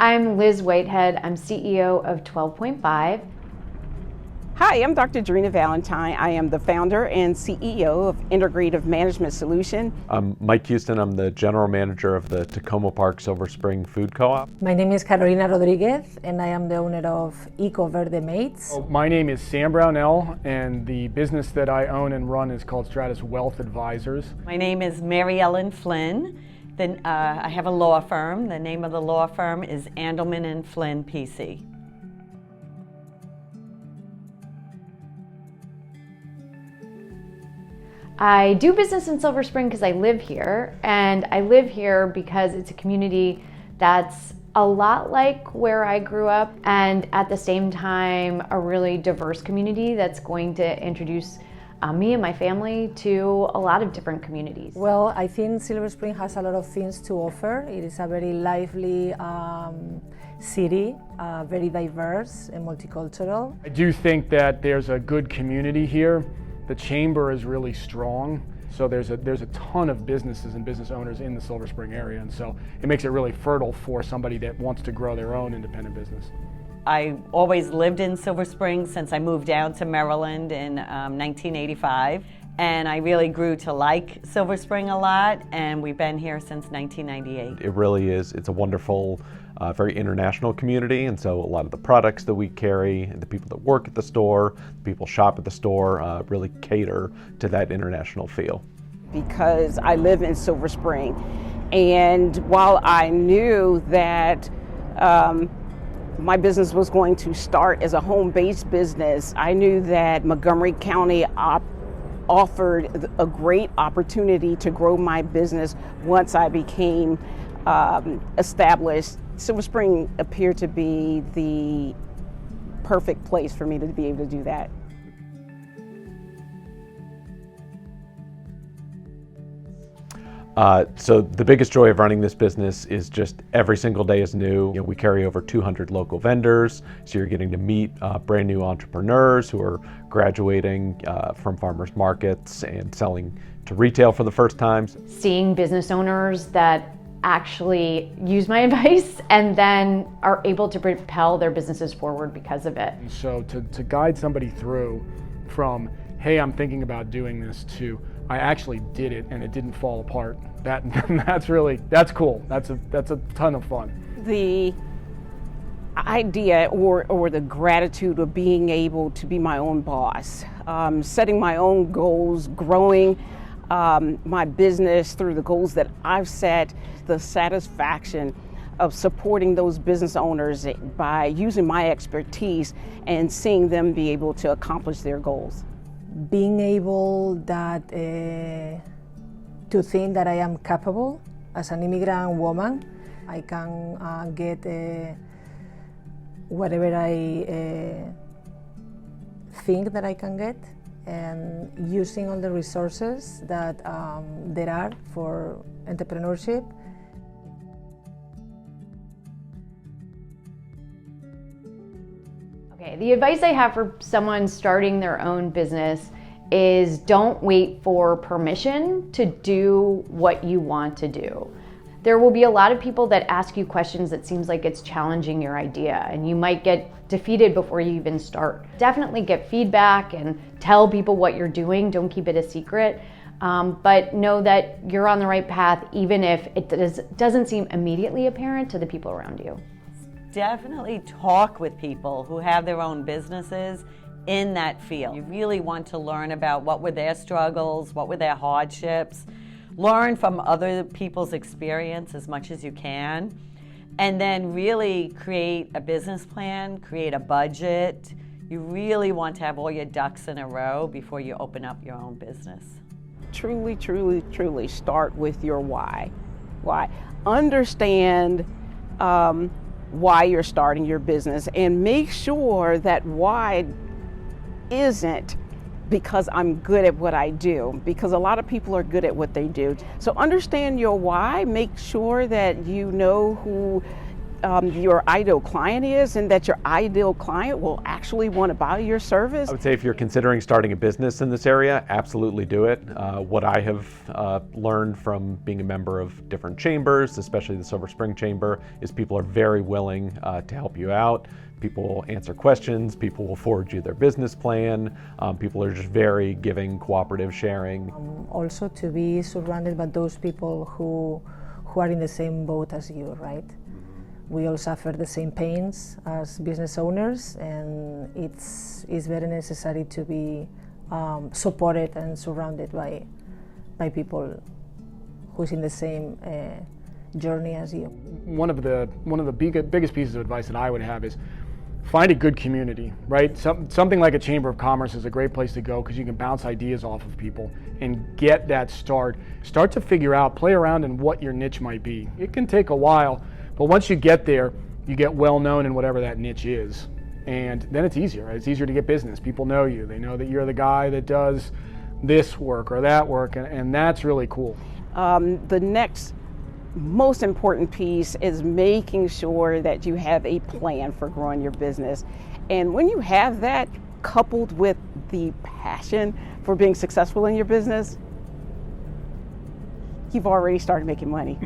I'm Liz Whitehead. I'm CEO of 12.5. Hi, I'm Dr. Drina Valentine. I am the founder and CEO of Integrative Management Solution. I'm Mike Houston. I'm the general manager of the Tacoma Park Silver Spring Food Co-op. My name is Carolina Rodriguez, and I am the owner of Eco Verde Mates. My name is Sam Brownell, and the business that I own and run is called Stratus Wealth Advisors. My name is Mary Ellen Flynn. I have a law firm. The name of the law firm is Andelman and Flynn PC. I do business in Silver Spring because I live here, and I live here because it's a community that's a lot like where I grew up, and at the same time a really diverse community that's going to introduce me and my family to a lot of different communities. Well, I think Silver Spring has a lot of things to offer. It is a very lively city, very diverse and multicultural. I do think that there's a good community here. The chamber is really strong, so there's a ton of businesses and business owners in the Silver Spring area, and so it makes it really fertile for somebody that wants to grow their own independent business. I always lived in Silver Spring since I moved down to Maryland in 1985, and I really grew to like Silver Spring a lot, and we've been here since 1998. It really is. It's a wonderful, very international community, and so a lot of the products that we carry, the people that work at the store, the people shop at the store, really cater to that international feel. Because I live in Silver Spring, and while I knew that my business was going to start as a home-based business, I knew that Montgomery County offered a great opportunity to grow my business once I became established. Silver Spring appeared to be the perfect place for me to be able to do that. So the biggest joy of running this business is just every single day is new. We carry over 200 local vendors, so you're getting to meet brand new entrepreneurs who are graduating from farmers markets and selling to retail for the first time. Seeing business owners that actually use my advice and then are able to propel their businesses forward because of it. And so to guide somebody through from, hey, I'm thinking about doing this, to I actually did it and it didn't fall apart. That's cool. That's a ton of fun. The idea or the gratitude of being able to be my own boss, setting my own goals, growing my business through the goals that I've set, the satisfaction of supporting those business owners by using my expertise and seeing them be able to accomplish their goals. Being able to think that I am capable as an immigrant woman, I can get whatever I think that I can get, and using all the resources that there are for entrepreneurship. Okay, the advice I have for someone starting their own business is don't wait for permission to do what you want to do. There will be a lot of people that ask you questions that seems like it's challenging your idea, and you might get defeated before you even start. Definitely get feedback and tell people what you're doing. Don't keep it a secret, but know that you're on the right path even if it doesn't seem immediately apparent to the people around you. Definitely talk with people who have their own businesses in that field. You really want to learn about what were their struggles, what were their hardships. Learn from other people's experience as much as you can, and then really create a business plan, create a budget. You really want to have all your ducks in a row before you open up your own business. Truly, truly, truly start with your why. Why? Understand why you're starting your business, and make sure that why isn't because I'm good at what I do, because a lot of people are good at what they do. So understand your why, make sure that you know who your ideal client is and that your ideal client will actually want to buy your service. I would say if you're considering starting a business in this area, absolutely do it. What I have learned from being a member of different chambers, especially the Silver Spring Chamber, is people are very willing to help you out. People will answer questions, people will forward you their business plan, people are just very giving, cooperative, sharing. Also to be surrounded by those people who are in the same boat as you, right? We all suffer the same pains as business owners, and it's very necessary to be supported and surrounded by people who's in the same journey as you. One of the biggest pieces of advice that I would have is find a good community, right? Something like a Chamber of Commerce is a great place to go because you can bounce ideas off of people and get that start. Start to figure out, play around in what your niche might be. It can take a while, but once you get there, you get well known in whatever that niche is. And then it's easier. It's easier to get business. People know you. They know that you're the guy that does this work or that work, and that's really cool. The next most important piece is making sure that you have a plan for growing your business. And when you have that coupled with the passion for being successful in your business, you've already started making money.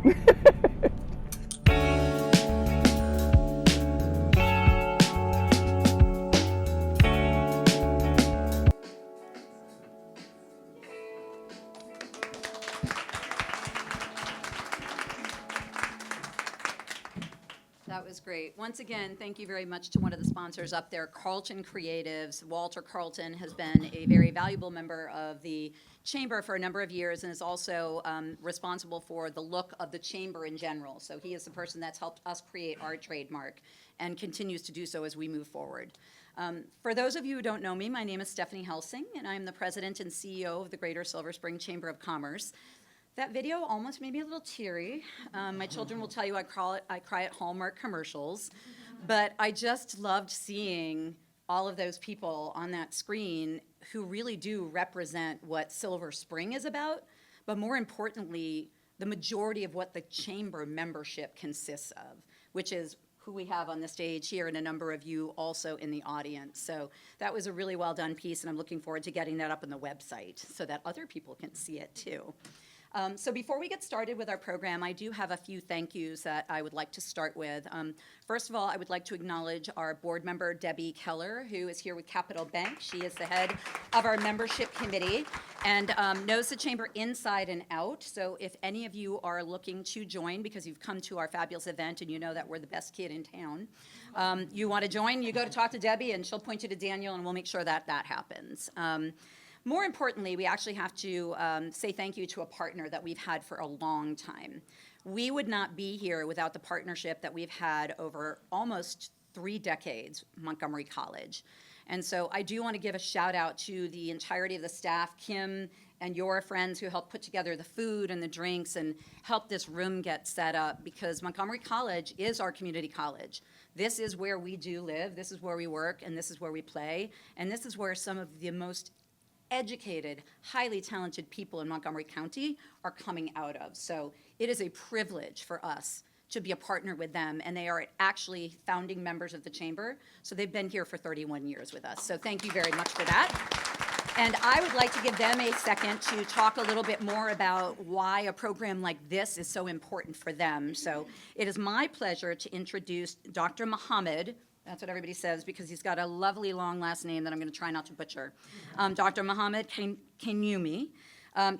That was great. Once again, thank you very much to one of the sponsors up there, Carlton Creatives. Walter Carlton has been a very valuable member of the Chamber for a number of years and is also responsible for the look of the Chamber in general. So he is the person that's helped us create our trademark and continues to do so as we move forward. For those of you who don't know me, my name is Stephanie Helsing, and I'm the president and CEO of the Greater Silver Spring Chamber of Commerce. That video almost made me a little teary. My children will tell you I cry at Hallmark commercials, but I just loved seeing all of those people on that screen who really do represent what Silver Spring is about, but more importantly, the majority of what the chamber membership consists of, which is who we have on the stage here and a number of you also in the audience. So that was a really well done piece, and I'm looking forward to getting that up on the website so that other people can see it too. So before we get started with our program, I do have a few thank yous that I would like to start with. First of all, I would like to acknowledge our board member, Debbie Keller, who is here with Capital Bank. She is the head of our membership committee and knows the chamber inside and out. So if any of you are looking to join because you've come to our fabulous event and you know that we're the best kid in town, you want to join, you go to talk to Debbie and she'll point you to Daniel and we'll make sure that that happens. More importantly, we actually have to say thank you to a partner that we've had for a long time. We would not be here without the partnership that we've had over almost 3 decades, Montgomery College. And so I do want to give a shout out to the entirety of the staff, Kim and your friends who helped put together the food and the drinks and helped this room get set up, because Montgomery College is our community college. This is where we do live, this is where we work, and this is where we play, and this is where some of the most educated, highly talented people in Montgomery County are coming out of. So it is a privilege for us to be a partner with them, and they are actually founding members of the chamber. So they've been here for 31 years with us. So thank you very much for that. And I would like to give them a second to talk a little bit more about why a program like this is so important for them. So it is my pleasure to introduce Dr. Muhammad. That's what everybody says because he's got a lovely long last name that I'm going to try not to butcher. Dr. Muhammad Kenyumi.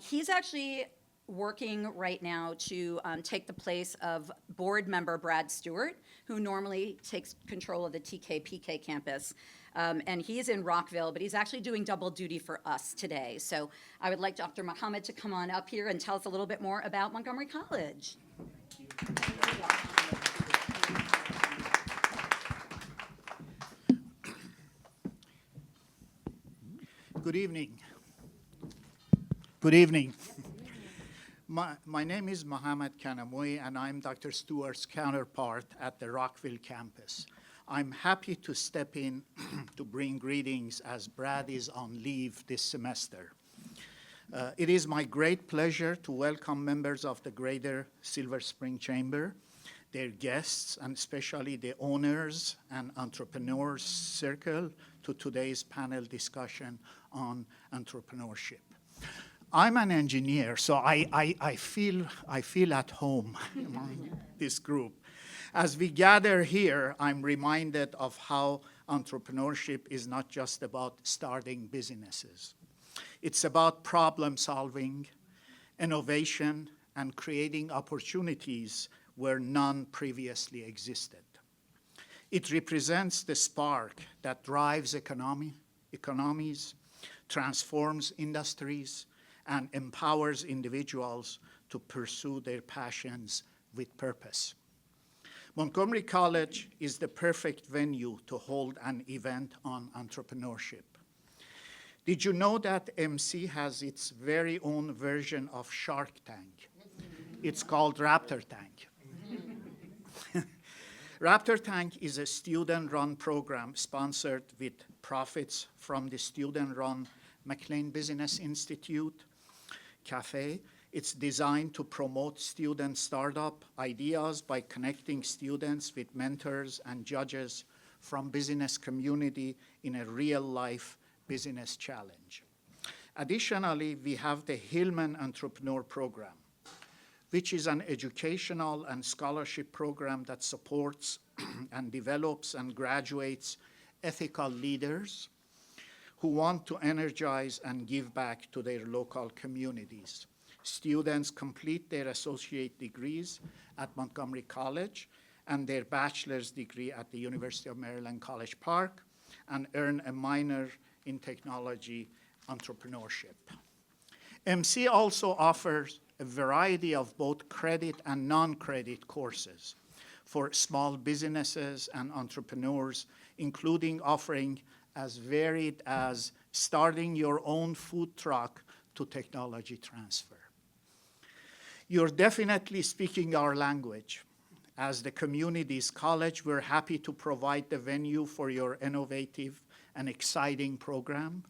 He's actually working right now to take the place of board member Brad Stewart, who normally takes control of the TK-PK campus. And he's in Rockville, but he's actually doing double duty for us today. So I would like Dr. Muhammad to come on up here and tell us a little bit more about Montgomery College. Good evening. Good evening. My name is Mohammad Kanamui, and I'm Dr. Stewart's counterpart at the Rockville campus. I'm happy to step in to bring greetings as Brad is on leave this semester. It is my great pleasure to welcome members of the Greater Silver Spring Chamber. their guests, and especially the owners and entrepreneurs circle to today's panel discussion on entrepreneurship. I'm an engineer, so I feel at home among this group. As we gather here, I'm reminded of how entrepreneurship is not just about starting businesses. It's about problem solving, innovation, and creating opportunities where none previously existed. It represents the spark that drives economies, transforms industries, and empowers individuals to pursue their passions with purpose. Montgomery College is the perfect venue to hold an event on entrepreneurship. Did you know that MC has its very own version of Shark Tank? It's called Raptor Tank. Raptor Tank is a student-run program sponsored with profits from the student-run McLean Business Institute Cafe. It's designed to promote student startup ideas by connecting students with mentors and judges from business community in a real-life business challenge. Additionally, we have the Hillman Entrepreneur Program, which is an educational and scholarship program that supports and develops and graduates ethical leaders who want to energize and give back to their local communities. Students complete their associate degrees at Montgomery College and their bachelor's degree at the University of Maryland, College Park, and earn a minor in technology entrepreneurship. MC also offers a variety of both credit and non-credit courses for small businesses and entrepreneurs, including offering as varied as starting your own food truck to technology transfer. You're definitely speaking our language. As the community's college, we're happy to provide the venue for your innovative and exciting program.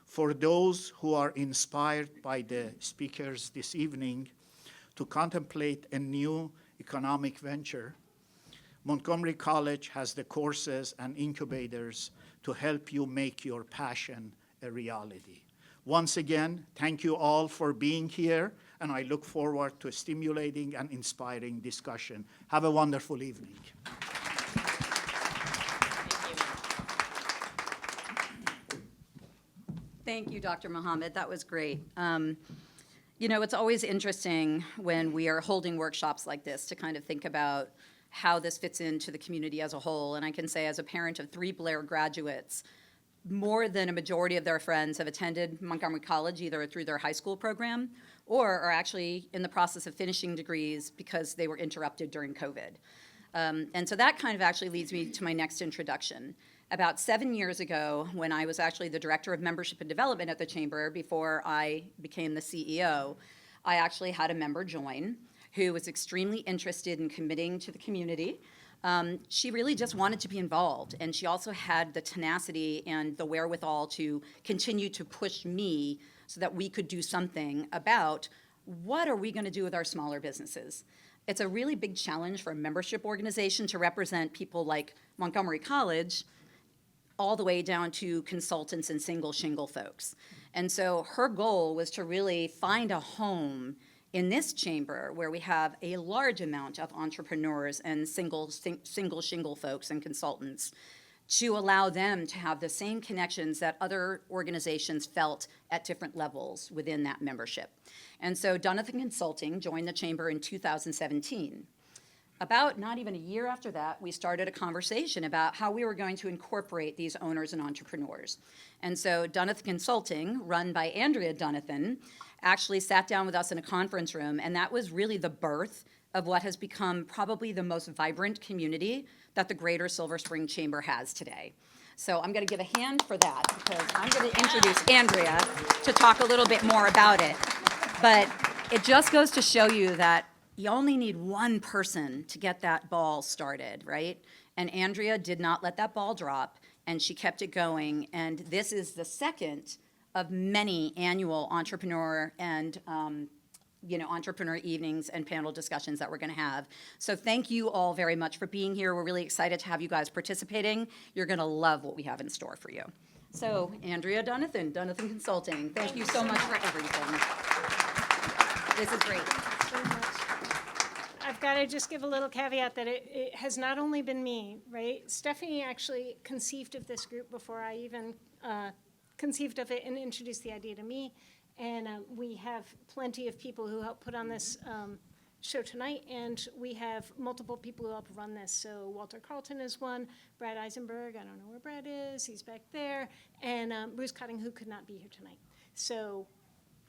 For those who are inspired by the speakers this evening to contemplate a new economic venture, Montgomery College has the courses and incubators to help you make your passion a reality. Once again, thank you all for being here, and I look forward to a stimulating and inspiring discussion. Have a wonderful evening. Thank you, Dr. Mohammed. That was great. You know, it's always interesting when we are holding workshops like this to kind of think about how this fits into the community as a whole. And I can say, as a parent of 3 Blair graduates, more than a majority of their friends have attended Montgomery College either through their high school program or are actually in the process of finishing degrees because they were interrupted during COVID. And so that kind of actually leads me to my next introduction. About 7 years ago, when I was actually the Director of Membership and Development at the Chamber before I became the CEO, I actually had a member join who was extremely interested in committing to the community. She really just wanted to be involved, and she also had the tenacity and the wherewithal to continue to push me so that we could do something about what are we going to do with our smaller businesses. It's a really big challenge for a membership organization to represent people like Montgomery College all the way down to consultants and single shingle folks. And so her goal was to really find a home in this chamber where we have a large amount of entrepreneurs and single shingle folks and consultants to allow them to have the same connections that other organizations felt at different levels within that membership. And so Donathan Consulting joined the chamber in 2017. About not even a year after that, we started a conversation about how we were going to incorporate these owners and entrepreneurs. And so Donathan Consulting, run by Andrea Donathan, actually sat down with us in a conference room, and that was really the birth of what has become probably the most vibrant community that the Greater Silver Spring Chamber has today. So I'm going to give a hand for that because I'm going to introduce Andrea to talk a little bit more about it. But it just goes to show you that you only need one person to get that ball started, right? And Andrea did not let that ball drop, and she kept it going. And this is the second of many annual entrepreneur and entrepreneur evenings and panel discussions that we're going to have. So thank you all very much for being here. We're really excited to have you guys participating. You're going to love what we have in store for you. So Andrea Donathan Consulting, thank you so much for everything. This is great. I've got to just give a little caveat that it has not only been me, right? Stephanie actually conceived of this group before I even conceived of it and introduced the idea to me. And we have plenty of people who help put on this show tonight, and we have multiple people who help run this. So Walter Carlton is one, Brad Eisenberg, I don't know where Brad is, he's back there, and Bruce Cotting, who could not be here tonight. So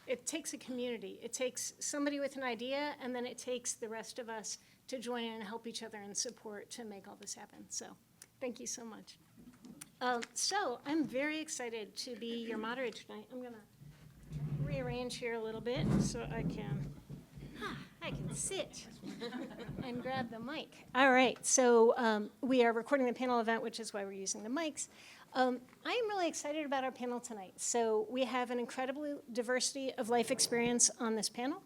it takes a community. It takes somebody with an idea, and then it takes the rest of us to join in and help each other and support to make all this happen. So thank you so much. So I'm very excited to be your moderator tonight. I'm going to rearrange here a little bit so I can sit and grab the mic. All right, so we are recording the panel event, which is why we're using the mics. I am really excited about our panel tonight. So we have an incredible diversity of life experience on this panel.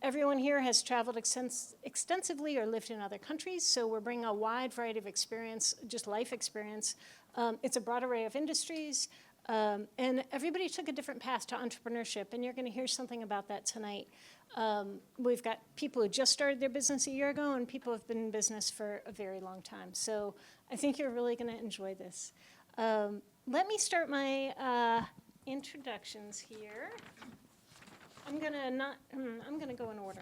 Everyone here has traveled extensively or lived in other countries, so we're bringing a wide variety of experience, just life experience. It's a broad array of industries, and everybody took a different path to entrepreneurship, and you're going to hear something about that tonight. We've got people who just started their business a year ago, and people who have been in business for a very long time. So I think you're really going to enjoy this. Let me start my introductions here. I'm gonna go in order.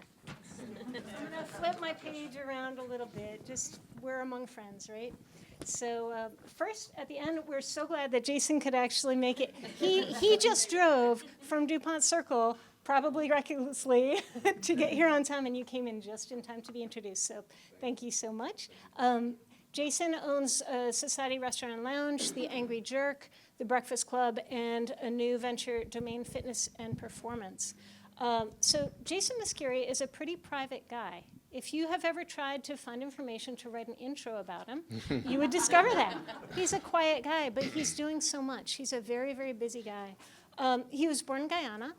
I'm gonna flip my page around a little bit. Just we're among friends, right? So first, at the end, we're so glad that Jason could actually make it. He just drove from DuPont Circle, probably recklessly, to get here on time, and you came in just in time to be introduced. So thank you so much. Jason owns Society Restaurant and Lounge, The Angry Jerk, The Breakfast Club, and a new venture, Domain Fitness and Performance. So Jason Muscari is a pretty private guy. If you have ever tried to find information to write an intro about him, you would discover that. He's a quiet guy, but he's doing so much. He's a very, very busy guy. He was born in Guyana.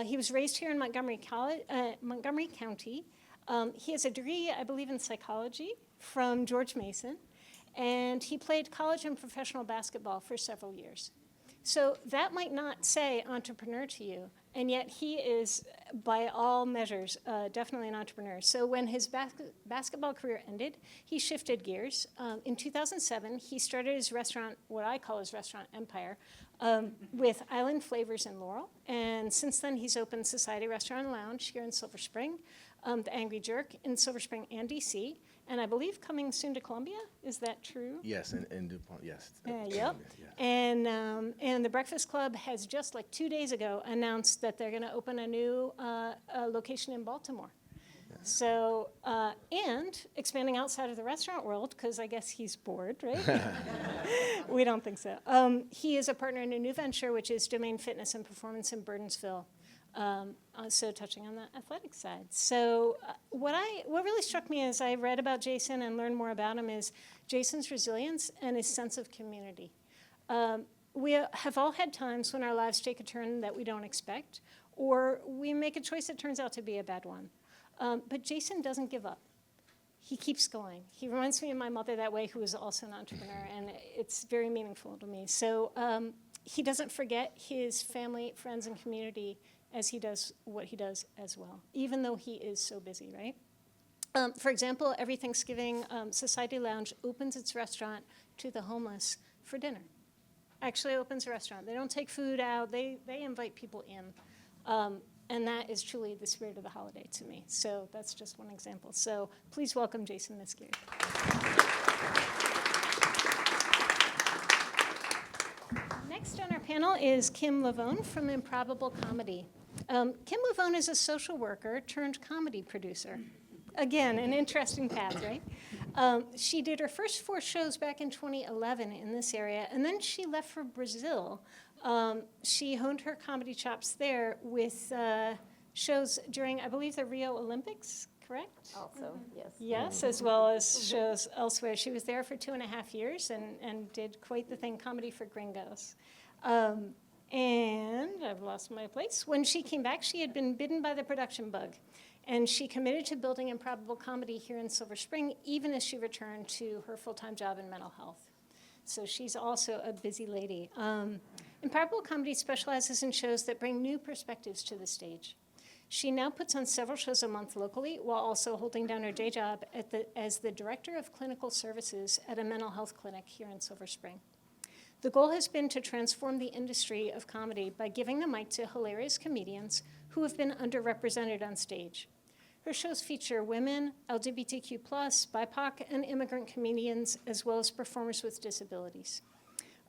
He was raised here in Montgomery County. He has a degree, I believe, in psychology from George Mason, and he played college and professional basketball for several years. So that might not say entrepreneur to you, and yet he is, by all measures, definitely an entrepreneur. So when his basketball career ended, he shifted gears. In 2007, he started his restaurant, what I call his restaurant empire, with Island Flavors in Laurel. And since then, he's opened Society Restaurant and Lounge here in Silver Spring, The Angry Jerk in Silver Spring and DC, and I believe coming soon to Columbia. Is that true? Yes, in DuPont, yes. Yep. Yeah. And the Breakfast Club has just like 2 days ago announced that they're going to open a new location in Baltimore. Yeah. So, and expanding outside of the restaurant world, because I guess he's bored, right? We don't think so. He is a partner in a new venture, which is Domain Fitness and Performance in Burtonsville. So touching on the athletic side. So what really struck me as I read about Jason and learned more about him is Jason's resilience and his sense of community. We have all had times when our lives take a turn that we don't expect, or we make a choice that turns out to be a bad one. But Jason doesn't give up. He keeps going. He reminds me of my mother that way, who was also an entrepreneur, and it's very meaningful to me. So he doesn't forget his family, friends, and community as he does what he does as well, even though he is so busy, right? For example, every Thanksgiving, Society Lounge opens its restaurant to the homeless for dinner. Actually opens a restaurant. They don't take food out. They invite people in. And that is truly the spirit of the holiday to me. So that's just one example. So please welcome Jason Muscari. Next on our panel is Kim Lavone from Improbable Comedy. Kim Lavone is a social worker turned comedy producer. Again, an interesting path, right? She did her first 4 shows back in 2011 in this area, and then she left for Brazil. She honed her comedy chops there with shows during, I believe, the Rio Olympics, correct? Also, yes. Yes, as well as shows elsewhere. She was there for 2.5 years and did quite the thing, Comedy for Gringos. And I've lost my place. When she came back, she had been bitten by the production bug. And she committed to building Improbable Comedy here in Silver Spring, even as she returned to her full-time job in mental health. So she's also a busy lady. Improbable Comedy specializes in shows that bring new perspectives to the stage. She now puts on several shows a month locally while also holding down her day job as the Director of Clinical Services at a mental health clinic here in Silver Spring. The goal has been to transform the industry of comedy by giving the mic to hilarious comedians who have been underrepresented on stage. Her shows feature women, LGBTQ+, BIPOC, and immigrant comedians, as well as performers with disabilities.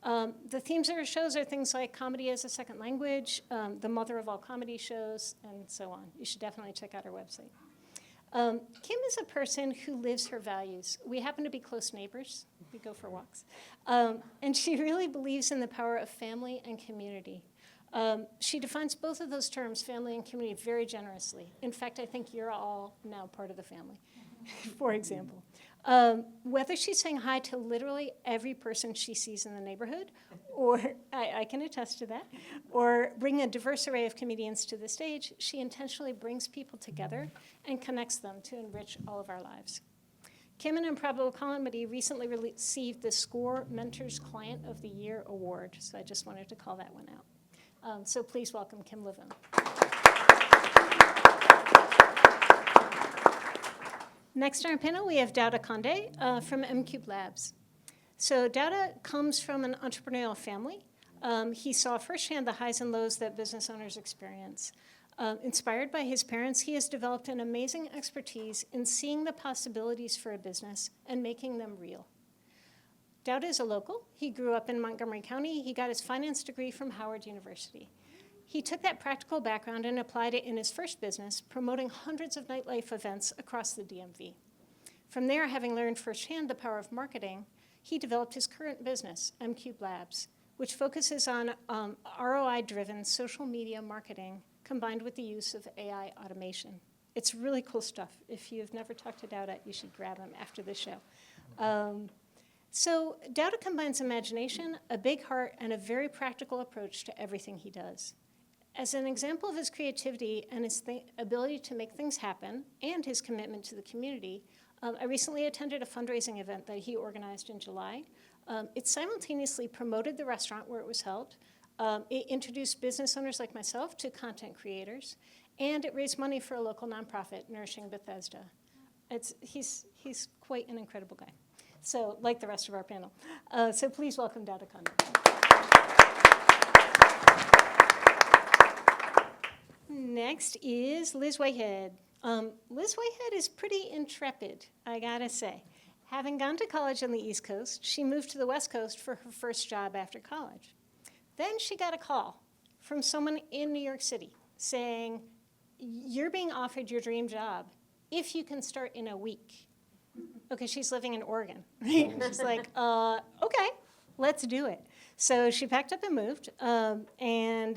The themes of her shows are things like comedy as a second language, the mother of all comedy shows, and so on. You should definitely check out her website. Kim is a person who lives her values. We happen to be close neighbors. We go for walks. And she really believes in the power of family and community. She defines both of those terms, family and community, very generously. In fact, I think you're all now part of the family, for example. Whether she's saying hi to literally every person she sees in the neighborhood, or I can attest to that, or bring a diverse array of comedians to the stage, she intentionally brings people together and connects them to enrich all of our lives. Kim and Improbable Comedy recently received the SCORE Mentors Client of the Year Award, so I just wanted to call that one out. So please welcome Kim Levin. Next on our panel, we have Dauda Conde from M-Cube Labs. So Dauda comes from an entrepreneurial family. He saw firsthand the highs and lows that business owners experience. Inspired by his parents, he has developed an amazing expertise in seeing the possibilities for a business and making them real. Dauda is a local. He grew up in Montgomery County. He got his finance degree from Howard University. He took that practical background and applied it in his first business, promoting hundreds of nightlife events across the DMV. From there, having learned firsthand the power of marketing, he developed his current business, M-Cube Labs, which focuses on ROI-driven social media marketing combined with the use of AI automation. It's really cool stuff. If you've never talked to Dauda, you should grab him after the show. So Dauda combines imagination, a big heart, and a very practical approach to everything he does. As an example of his creativity and his ability to make things happen and his commitment to the community, I recently attended a fundraising event that he organized in July. It simultaneously promoted the restaurant where it was held. It introduced business owners like myself to content creators, and it raised money for a local nonprofit, Nourishing Bethesda. He's quite an incredible guy. So, like the rest of our panel. So please welcome Dauda Conde. Next is Liz Whitehead. Liz Whitehead is pretty intrepid, I gotta say. Having gone to college on the East Coast, she moved to the West Coast for her first job after college. Then she got a call from someone in New York City saying, "You're being offered your dream job if you can start in a week." Okay, she's living in Oregon. She's like, okay, let's do it. So she packed up and moved, and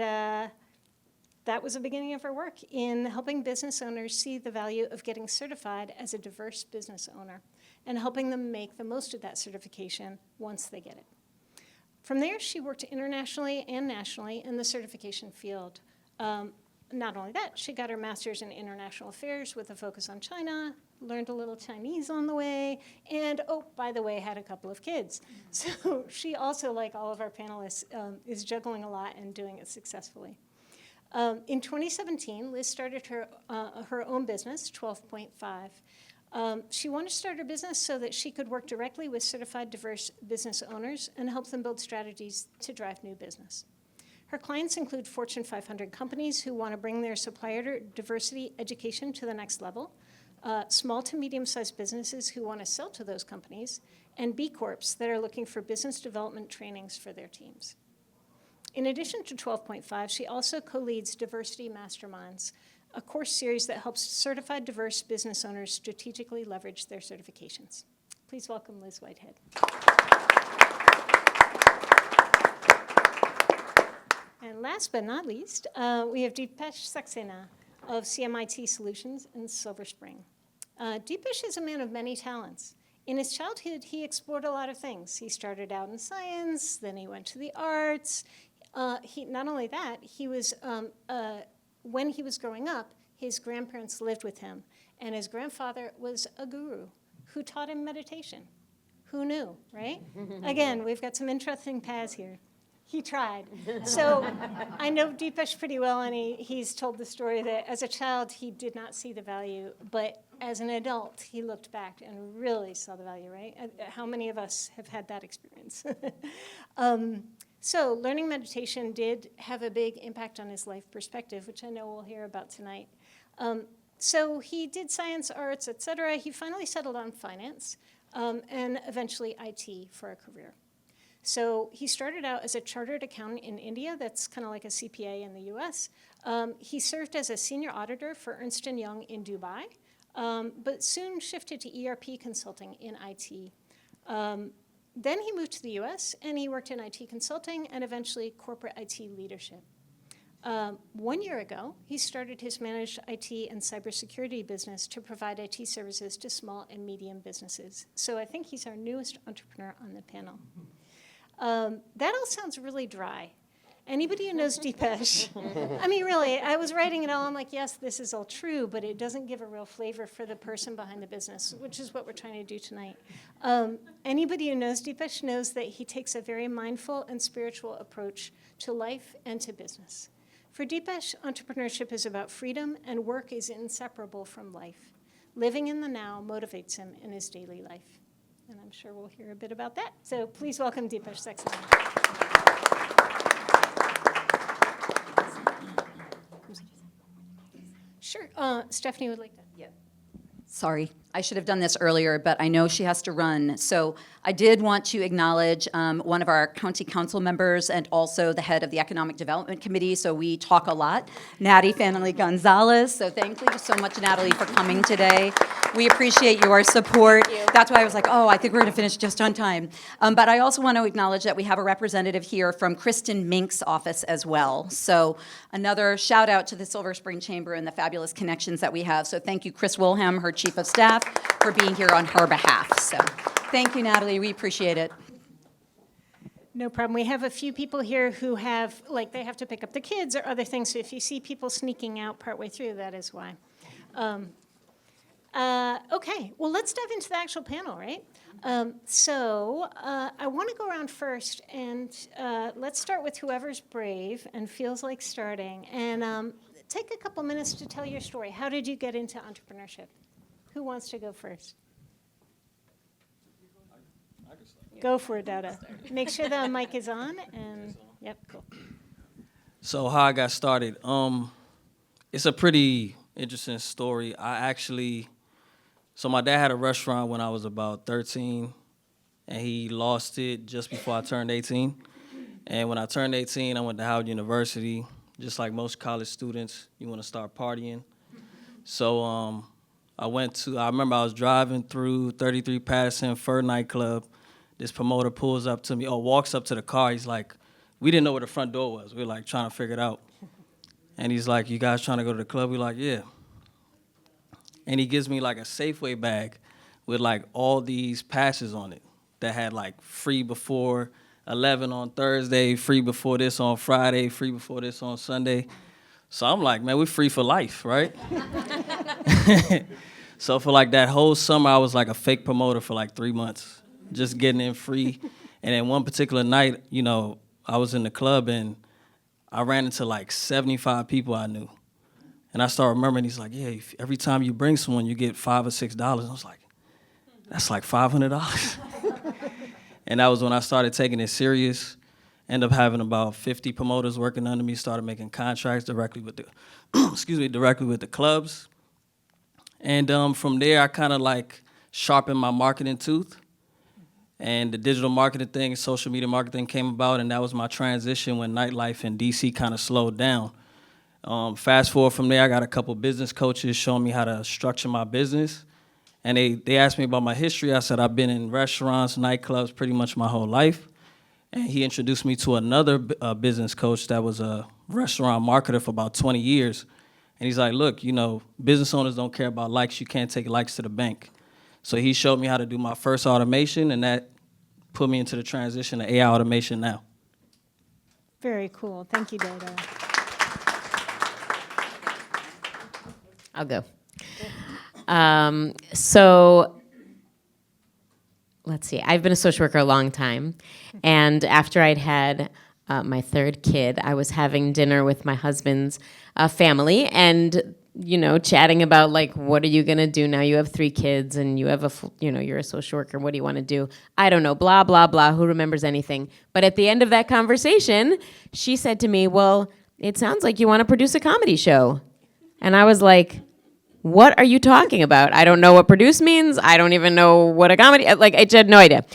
that was the beginning of her work in helping business owners see the value of getting certified as a diverse business owner and helping them make the most of that certification once they get it. From there, she worked internationally and nationally in the certification field. Not only that, she got her master's in international affairs with a focus on China, learned a little Chinese on the way, and, oh, by the way, had a couple of kids. So she also, like all of our panelists, is juggling a lot and doing it successfully. In 2017, Liz started her own business, 12.5. She wanted to start her business so that she could work directly with certified diverse business owners and help them build strategies to drive new business. Her clients include Fortune 500 companies who want to bring their supplier diversity education to the next level, small to medium-sized businesses who want to sell to those companies, and B Corps that are looking for business development trainings for their teams. In addition to 12.5, she also co-leads Diversity Masterminds, a course series that helps certified diverse business owners strategically leverage their certifications. Please welcome Liz Whitehead. And last but not least, we have Deepesh Saxena of CMIT Solutions in Silver Spring. Deepesh is a man of many talents. In his childhood, he explored a lot of things. He started out in science, then he went to the arts. Not only that, he was, when he was growing up, his grandparents lived with him, and his grandfather was a guru who taught him meditation. Who knew, right? Again, we've got some interesting paths here. He tried. So I know Deepesh pretty well, and he's told the story that as a child he did not see the value, but as an adult he looked back and really saw the value, right? How many of us have had that experience? So learning meditation did have a big impact on his life perspective, which I know we'll hear about tonight. So he did science, arts, etc. He finally settled on finance and eventually IT for a career. So he started out as a chartered accountant in India. That's kind of like a CPA in the US. He served as a senior auditor for Ernst & Young in Dubai, but soon shifted to ERP consulting in IT. Then he moved to the US and he worked in IT consulting and eventually corporate IT leadership. 1 year ago, he started his managed IT and cybersecurity business to provide IT services to small and medium businesses. So I think he's our newest entrepreneur on the panel. That all sounds really dry. Anybody who knows Deepesh, I mean, really, I was writing it all, I'm like, yes, this is all true, but it doesn't give a real flavor for the person behind the business, which is what we're trying to do tonight. Anybody who knows Deepesh knows that he takes a very mindful and spiritual approach to life and to business. For Deepesh, entrepreneurship is about freedom, and work is inseparable from life. Living in the now motivates him in his daily life. And I'm sure we'll hear a bit about that. So please welcome Deepesh Saxena. Sure. Stephanie would like to. Yeah. Sorry, I should have done this earlier, but I know she has to run. So I did want to acknowledge one of our county council members and also the head of the Economic Development Committee. So we talk a lot, Natty Fanley Gonzalez. So thank you so much, Natalie, for coming today. We appreciate your support. That's why I was like, oh, I think we're going to finish just on time. But I also want to acknowledge that we have a representative here from Kristen Mink's office as well. So another shout out to the Silver Spring Chamber and the fabulous connections that we have. So thank you, Chris Wilhelm, her chief of staff, for being here on her behalf. So thank you, Natalie. We appreciate it. No problem. We have a few people here who have, like, they have to pick up the kids or other things. So if you see people sneaking out partway through, that is why. Okay, well, let's dive into the actual panel, right? I want to go around first, and let's start with whoever's brave and feels like starting. And take a couple minutes to tell your story. How did you get into entrepreneurship? Who wants to go first? Go for it, Dada. Make sure the mic is on, and yep, cool. So how I got started, it's a pretty interesting story. So my dad had a restaurant when I was about 13, and he lost it just before I turned 18. And when I turned 18, I went to Howard University. Just like most college students, you want to start partying. So I remember I was driving through 33 Patterson, Fur nightclub. This promoter pulls up to me, walks up to the car. He's like, we didn't know where the front door was. We were like trying to figure it out. And he's like, you guys trying to go to the club? We're like, yeah. And he gives me like a Safeway bag with like all these passes on it that had like free before 11 on Thursday, free before this on Friday, free before this on Sunday. So I'm like, man, we're free for life, right? So for like that whole summer, I was like a fake promoter for like 3 months, just getting in free. And then one particular night, I was in the club and I ran into like 75 people I knew. And I started remembering, he's like, yeah, every time you bring someone, you get $5 or $6. I was like, that's like $500. And that was when I started taking it serious. Ended up having about 50 promoters working under me, started making contracts directly with the, directly with the clubs. And from there, I kind of like sharpened my marketing tooth. And the digital marketing thing, social media marketing came about, and that was my transition when nightlife in DC kind of slowed down. Fast forward from there, I got a couple business coaches showing me how to structure my business. And they asked me about my history. I said, I've been in restaurants, nightclubs pretty much my whole life. And he introduced me to another business coach that was a restaurant marketer for about 20 years. And he's like, look, business owners don't care about likes. You can't take likes to the bank. So he showed me how to do my first automation, and that put me into the transition to AI automation now. Very cool. Thank you, Dodo. I'll go. So let's see. I've been a social worker a long time, and after I'd had my third kid, I was having dinner with my husband's family, and chatting about like, what are you gonna do now? You have 3 kids, and you have you're a social worker. What do you want to do? I don't know. Blah blah blah. Who remembers anything? But at the end of that conversation, she said to me, "Well, it sounds like you want to produce a comedy show," and I was like, what are you talking about? I don't know what produce means. I don't even know what a comedy, like I had no idea.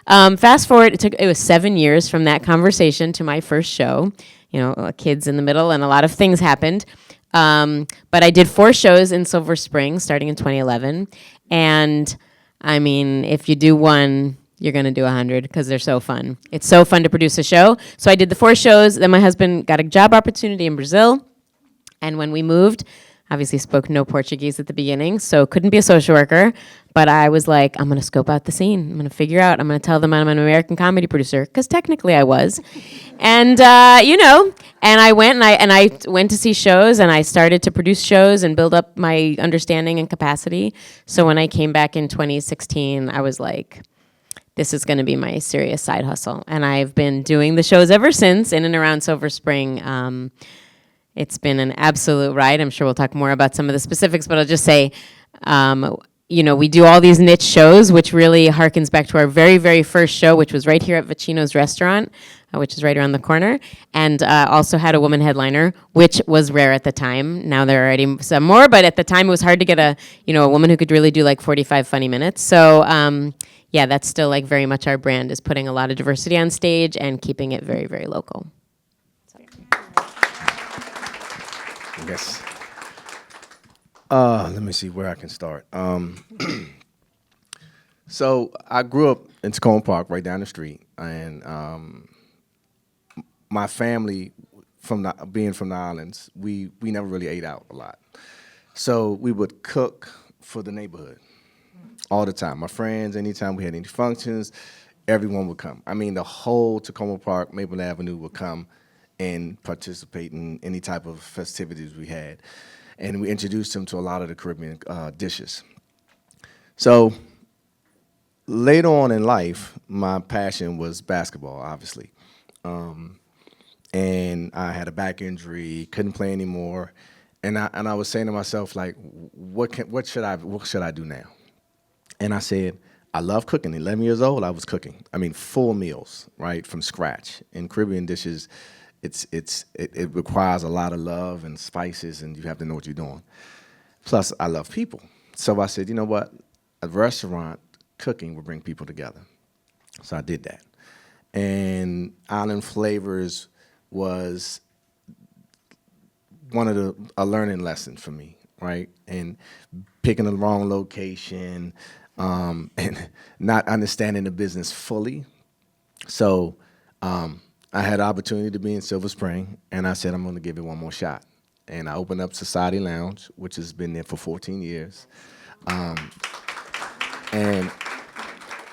Fast forward, it was 7 years from that conversation to my first show, kids in the middle, and a lot of things happened. But I did 4 shows in Silver Spring starting in 2011. And I mean, if you do one, you're going to do 100 because they're so fun. It's so fun to produce a show. So I did the 4 shows. Then my husband got a job opportunity in Brazil. And when we moved, obviously spoke no Portuguese at the beginning, so couldn't be a social worker. But I was like, I'm going to scope out the scene. I'm going to figure out. I'm going to tell them I'm an American comedy producer, because technically I was. And, and I went and I went to see shows, and I started to produce shows and build up my understanding and capacity. So when I came back in 2016, I was like, this is going to be my serious side hustle. And I've been doing the shows ever since in and around Silver Spring. It's been an absolute ride. I'm sure we'll talk more about some of the specifics, but I'll just say, we do all these niche shows, which really harkens back to our very, very first show, which was right here at Vicino's restaurant, which is right around the corner, and also had a woman headliner, which was rare at the time. Now there are already some more, but at the time it was hard to get a woman who could really do like 45 funny minutes. So that's still like very much our brand, is putting a lot of diversity on stage and keeping it very, very local. Yes. Let me see where I can start. So I grew up in Tacoma Park, right down the street, and my family, being from the islands, we never really ate out a lot. So we would cook for the neighborhood all the time. My friends, anytime we had any functions, everyone would come. I mean, the whole Tacoma Park, Maple Avenue would come and participate in any type of festivities we had. And we introduced them to a lot of the Caribbean dishes. So later on in life, my passion was basketball, obviously. And I had a back injury, couldn't play anymore. And I was saying to myself, like, what should I do now? And I said, I love cooking. 11 years old, I was cooking. I mean, full meals, right, from scratch. In Caribbean dishes, it requires a lot of love and spices, and you have to know what you're doing. Plus, I love people. So I said, you know what? A restaurant cooking will bring people together. So I did that. And Island Flavors was a learning lesson for me, right? And picking the wrong location, and not understanding the business fully. So I had the opportunity to be in Silver Spring, and I said, I'm going to give it one more shot. And I opened up Society Lounge, which has been there for 14 years. And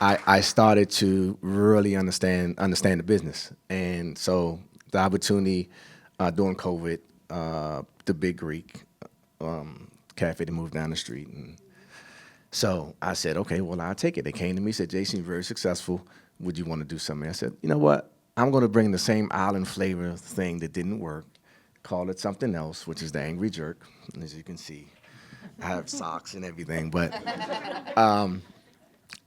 I started to really understand the business. And so the opportunity during COVID, the Big Greek cafe to move down the street. And so I said, okay, well, I'll take it. They came to me, said, Jason, you're very successful. Would you want to do something? I said, you know what? I'm going to bring the same island flavor thing that didn't work, call it something else, which is the Angry Jerk. And as you can see, I have socks and everything. But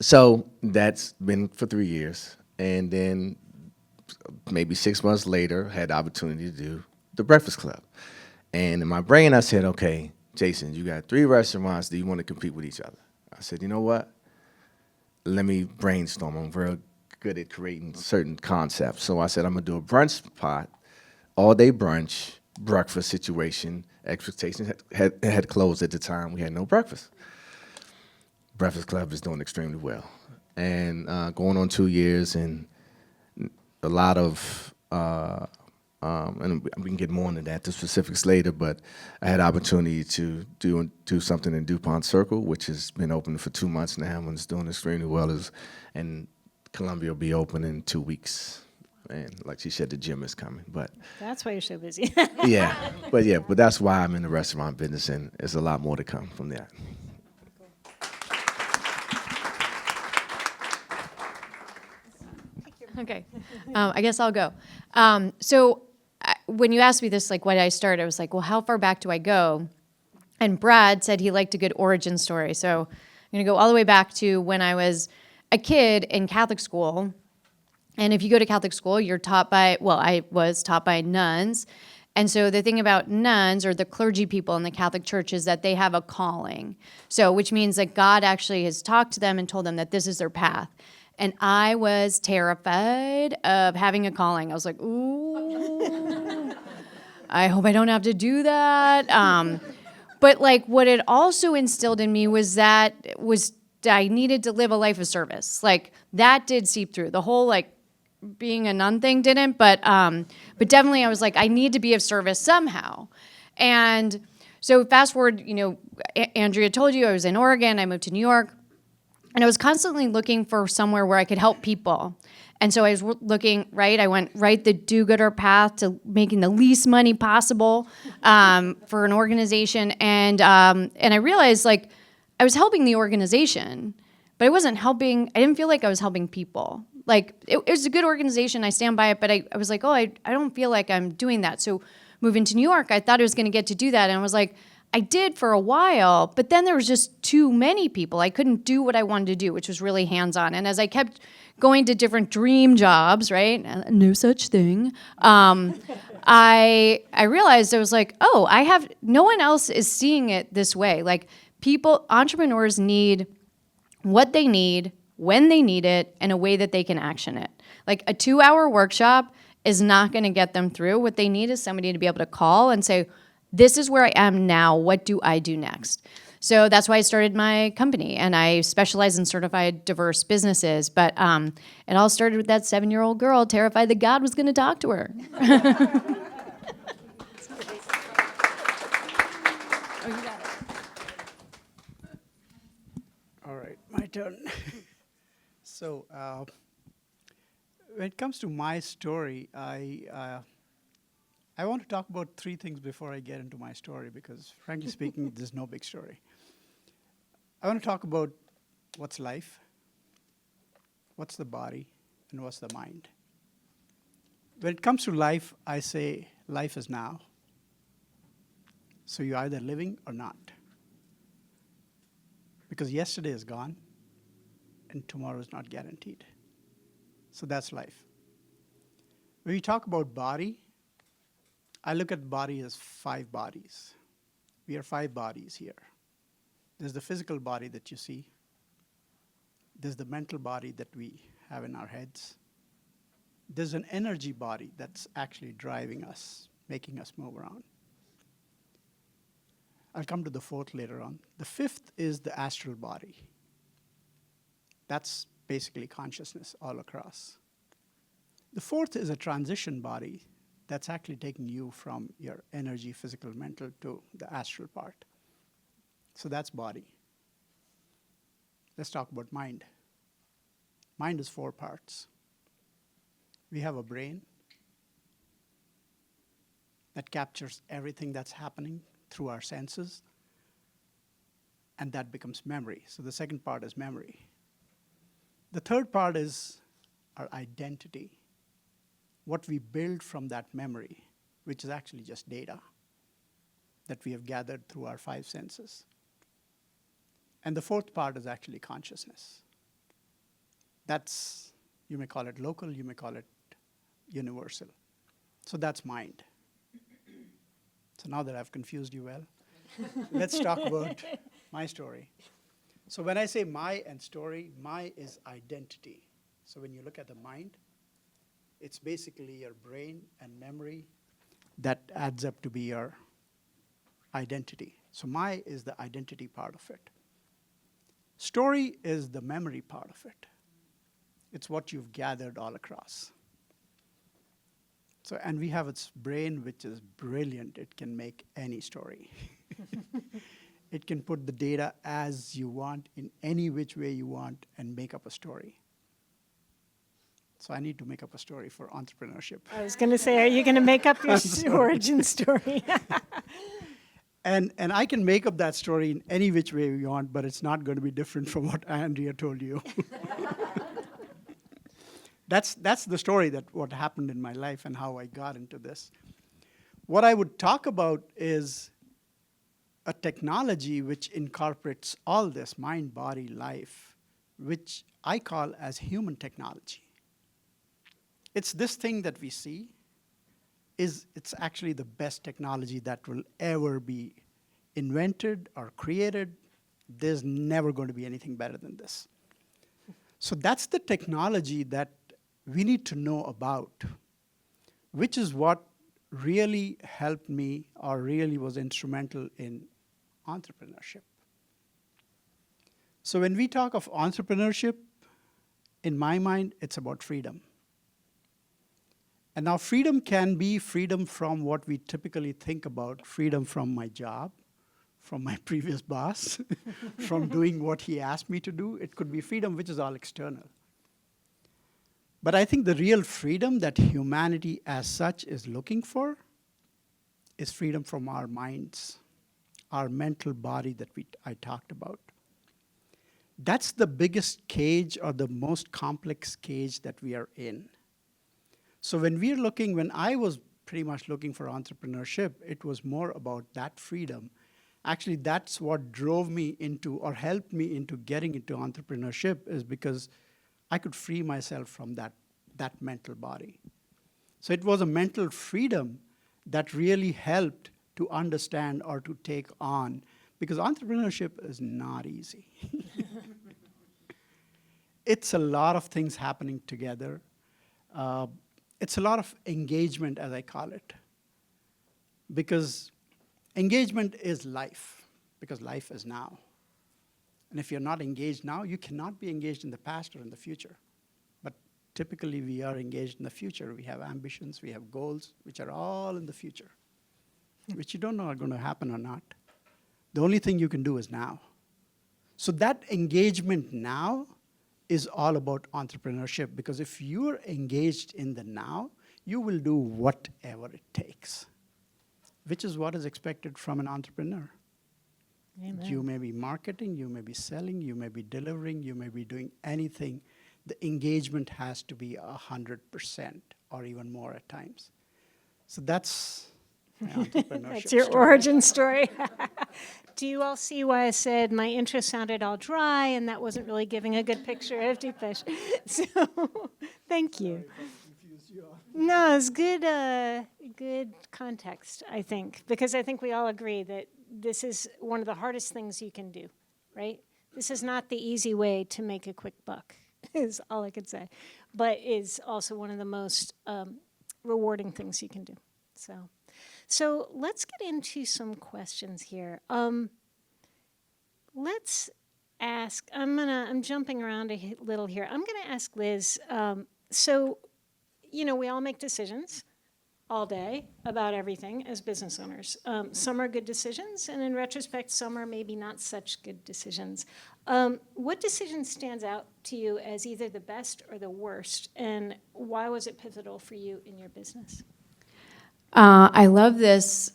so that's been for 3 years. And then maybe 6 months later, had the opportunity to do the Breakfast Club. And in my brain, I said, okay, Jason, you got 3 restaurants. Do you want to compete with each other? I said, you know what? Let me brainstorm. I'm very good at creating certain concepts. So I said, I'm going to do a brunch spot, all-day brunch, breakfast situation. Expectations had closed at the time. We had no breakfast. Breakfast Club is doing extremely well. And going on 2 years, and a lot of, and we can get more into that, the specifics later, but I had opportunity to do something in DuPont Circle, which has been open for 2 months now, and it's doing extremely well. And Columbia will be open in 2 weeks. And like she said, the gym is coming. But That's why you're so busy. but that's why I'm in the restaurant business, and there's a lot more to come from that. Okay, I guess I'll go. When you asked me this, like, why did I start? I was like, well, how far back do I go? And Brad said he liked a good origin story. So I'm going to go all the way back to when I was a kid in Catholic school. And if you go to Catholic school, you're taught by, well, I was taught by nuns. And so the thing about nuns or the clergy people in the Catholic Church is that they have a calling. So, which means that God actually has talked to them and told them that this is their path. And I was terrified of having a calling. I was like, ooh, I hope I don't have to do that. But like what it also instilled in me was that I needed to live a life of service. Like that did seep through. The whole like being a nun thing didn't, but definitely I was like, I need to be of service somehow. And so fast forward, Andrea told you I was in Oregon, I moved to New York. And I was constantly looking for somewhere where I could help people. And so I was looking, right? I went right the do-gooder path to making the least money possible for an organization. And I realized, like, I was helping the organization, but I didn't feel like I was helping people. Like, it was a good organization. I stand by it. But I was like, I don't feel like I'm doing that. So moving to New York, I thought I was going to get to do that. And I was like, I did for a while, but then there was just too many people. I couldn't do what I wanted to do, which was really hands-on. And as I kept going to different dream jobs, right? No such thing. I realized I was like, no one else is seeing it this way. Like entrepreneurs need what they need, when they need it, and a way that they can action it. Like a 2-hour workshop is not going to get them through. What they need is somebody to be able to call and say, this is where I am now. What do I do next? So that's why I started my company, and I specialize in certified diverse businesses. But it all started with that 7-year-old girl terrified that God was going to talk to her. All right, my turn. So when it comes to my story, I want to talk about 3 things before I get into my story because, frankly speaking, there's no big story. I want to talk about what's life, what's the body, and what's the mind. When it comes to life, I say life is now. So you're either living or not. Because yesterday is gone, and tomorrow is not guaranteed. So that's life. When we talk about body, I look at body as 5 bodies. We are 5 bodies here. There's the physical body that you see. There's the mental body that we have in our heads. There's an energy body that's actually driving us, making us move around. I'll come to the 4th later on. The 5th is the astral body. That's basically consciousness all across. The 4th is a transition body that's actually taking you from your energy, physical, mental, to the astral part. So that's body. Let's talk about mind. Mind is 4 parts. We have a brain that captures everything that's happening through our senses, and that becomes memory. So the second part is memory. The 3rd part is our identity. What we build from that memory, which is actually just data that we have gathered through our 5 senses. And the 4th part is actually consciousness. That's, you may call it local, you may call it universal. So that's mind. So now that I've confused you well, let's talk about my story. So when I say my and story, my is identity. So when you look at the mind, it's basically your brain and memory that adds up to be your identity. So my is the identity part of it. Story is the memory part of it. It's what you've gathered all across. So, and we have its brain, which is brilliant. It can make any story. It can put the data as you want, in any which way you want, and make up a story. So I need to make up a story for entrepreneurship. I was going to say, are you going to make up your origin story? And I can make up that story in any which way you want, but it's not going to be different from what Andrea told you. That's the story that what happened in my life and how I got into this. What I would talk about is a technology which incorporates all this mind, body, life, which I call as human technology. It's this thing that we see. It's actually the best technology that will ever be invented or created. There's never going to be anything better than this. So that's the technology that we need to know about, which is what really helped me or really was instrumental in entrepreneurship. So when we talk of entrepreneurship, in my mind, it's about freedom. And now freedom can be freedom from what we typically think about, freedom from my job, from my previous boss, from doing what he asked me to do. It could be freedom which is all external. But I think the real freedom that humanity as such is looking for is freedom from our minds, our mental body that I talked about. That's the biggest cage or the most complex cage that we are in. So when I was pretty much looking for entrepreneurship, it was more about that freedom. Actually, that's what drove me into or helped me into getting into entrepreneurship, is because I could free myself from that mental body. So it was a mental freedom that really helped to understand or to take on, because entrepreneurship is not easy. It's a lot of things happening together. It's a lot of engagement, as I call it, because engagement is life, because life is now. And if you're not engaged now, you cannot be engaged in the past or in the future. But typically, we are engaged in the future. We have ambitions, we have goals, which are all in the future, which you don't know are going to happen or not. The only thing you can do is now. So that engagement now is all about entrepreneurship, because if you're engaged in the now, you will do whatever it takes, which is what is expected from an entrepreneur. Amen. You may be marketing, you may be selling, you may be delivering, you may be doing anything. The engagement has to be 100% or even more at times. So that's my entrepreneurship That's your story. origin story. Do you all see why I said my intro sounded all dry and that wasn't really giving a good picture of Deep Fish? So, thank you. No, it's good context, I think, because I think we all agree that this is one of the hardest things you can do, right? This is not the easy way to make a quick buck, is all I could say, but is also one of the most rewarding things you can do. So let's get into some questions here. Let's ask, I'm jumping around a little here. I'm gonna ask Liz, so, we all make decisions all day about everything as business owners. Some are good decisions, and in retrospect, some are maybe not such good decisions. What decision stands out to you as either the best or the worst, and why was it pivotal for you in your business? I love this